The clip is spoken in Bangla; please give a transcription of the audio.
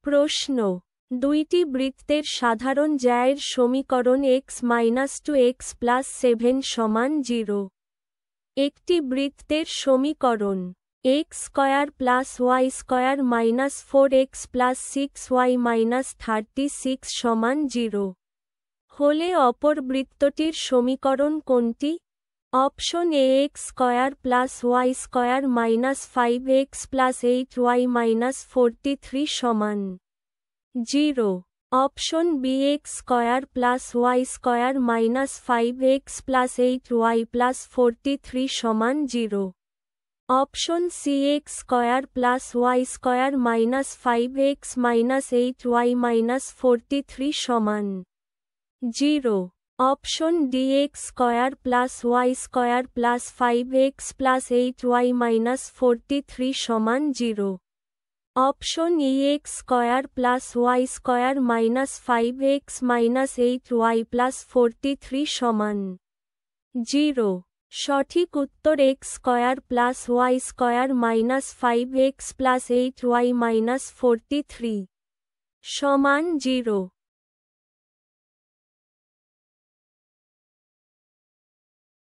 প্রশ্ন, দুইটি বৃত্তের সাধারণ জ্যায়ের সমীকরণ x-2x+7 সমান 0। একটি বৃত্তের সমীকরণ x² + y² - 4x + 6y - 36 সমান 0 হলে অপর বৃত্তটির সমীকরণ কোনটি? Option A x² + y² - 5x + 8y - 43 সমান 0। Option B x² + y² - 5x + 8y + 43 সমান 0। Option C x² + y² - 5x - 8y - 43 সমান 0। Option D x² + y² + 5x + 8y - 43 সমান 0। Option E x² + y² - 5x - 8y + 43 সমান 0। সঠিক উত্তর x² + y² - 5x + 8y - 43 সমান 0।